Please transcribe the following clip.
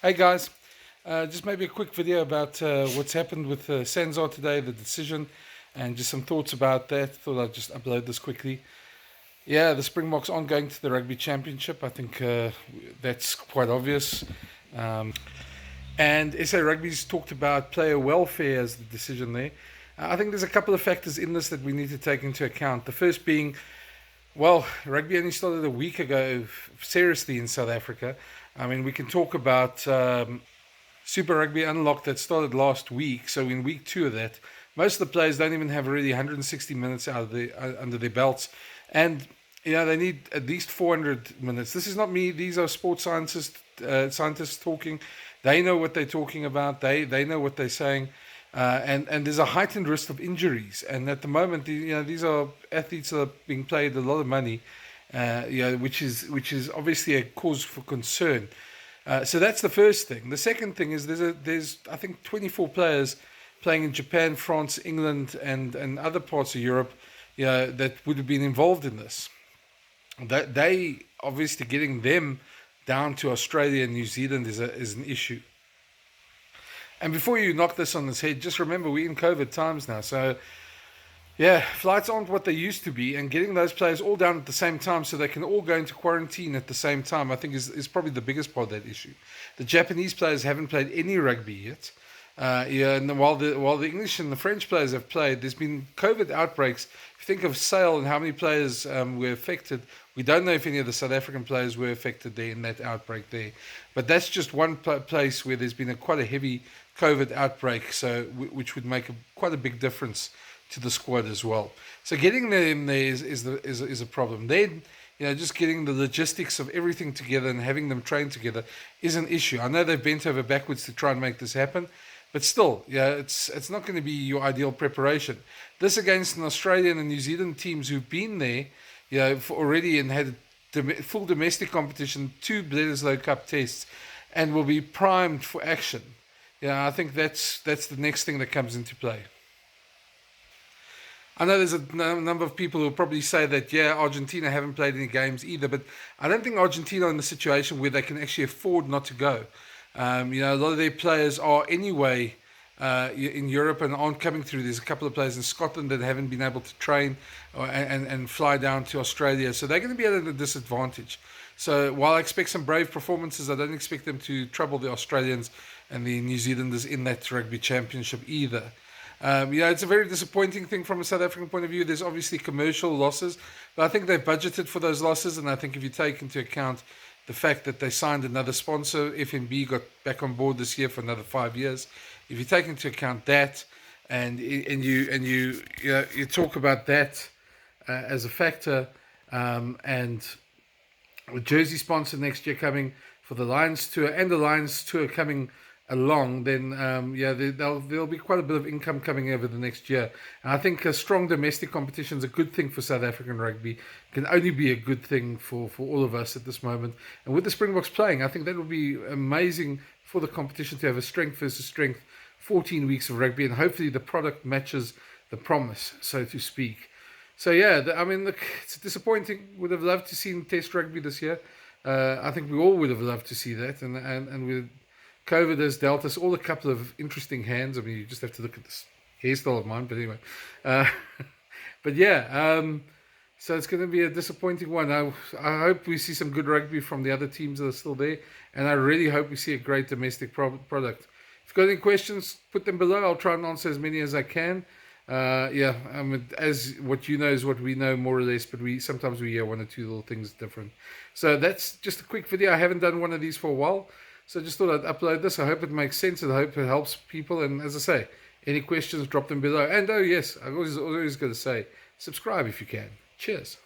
Hey guys, just maybe a quick video about what's happened with Sanzar today, the decision, and just some thoughts about that. Thought I'd just upload this quickly. Yeah, the Springboks aren't going to the Rugby Championship. I think that's quite obvious. And SA Rugby's talked about player welfare as the decision there. I think there's a couple of factors in this that we need to take into account. The first being, well, rugby only started a week ago seriously in South Africa. I mean, we can talk about Super Rugby Unlocked that started last week. So in week 2 of that, most of the players don't even have really 160 minutes out of under their belts, and they need at least 400 minutes. This is not me; these are sports scientists talking. They know what they're talking about. They know what they're saying, and there's a heightened risk of injuries. And at the moment, these are athletes that are being paid a lot of money, which is obviously a cause for concern. So that's the first thing. The second thing is there's I think 24 players playing in Japan, France, England, and other parts of Europe, that would have been involved in this. That they obviously getting them down to Australia and New Zealand is an issue. And before you knock this on its head, just remember we're in COVID times now. So yeah, flights aren't what they used to be, and getting those players all down at the same time so they can all go into quarantine at the same time, I think is probably the biggest part of that issue. The Japanese players haven't played any rugby yet. And while the English and the French players have played, there's been COVID outbreaks. If you think of Sale and how many players were affected, we don't know if any of the South African players were affected there in that outbreak there. But that's just one place where there's been quite a heavy COVID outbreak, so which would make quite a big difference to the squad as well. So getting them there is a problem. Then just getting the logistics of everything together and having them train together is an issue. I know they've bent over backwards to try and make this happen, but still, it's not going to be your ideal preparation. This against an Australian and New Zealand teams who've been there, for already and had full domestic competition, 2 Bledisloe Cup tests, and will be primed for action. I think that's the next thing that comes into play. I know there's a number of people who will probably say that, Argentina haven't played any games either, but I don't think Argentina are in the situation where they can actually afford not to go. A lot of their players are anyway in Europe and aren't coming through. There's a couple of players in Scotland that haven't been able to train and fly down to Australia, so they're going to be at a disadvantage. So while I expect some brave performances, I don't expect them to trouble the Australians and the New Zealanders in that Rugby Championship either. It's a very disappointing thing from a South African point of view. There's obviously commercial losses, but I think they've budgeted for those losses, and I think if you take into account the fact that they signed another sponsor, FNB got back on board this year for another 5 years. If you take into account that, and you talk about that as a factor, and with jersey sponsor next year coming for the Lions Tour and the Lions Tour coming along, then there'll be quite a bit of income coming over the next year. And I think a strong domestic competition is a good thing for South African rugby. Can only be a good thing for all of us at this moment. And with the Springboks playing, I think that will be amazing for the competition to have a strength versus strength 14 weeks of rugby, and hopefully the product matches the promise, so to speak. So look, it's disappointing. Would have loved to see Test rugby this year. I think we all would have loved to see that, and with COVID has dealt us all a couple of interesting hands. I mean, you just have to look at this hairstyle of mine, but anyway. So it's going to be a disappointing one. I hope we see some good rugby from the other teams that are still there, and I really hope we see a great domestic product. If you've got any questions, put them below. I'll try and answer as many as I can. As what you know is what we know, more or less, but sometimes we hear one or two little things different. So that's just a quick video. I haven't done one of these for a while, so I just thought I'd upload this. I hope it makes sense, and I hope it helps people. And as I say, any questions, drop them below. And oh yes, I always got to say, subscribe if you can. Cheers.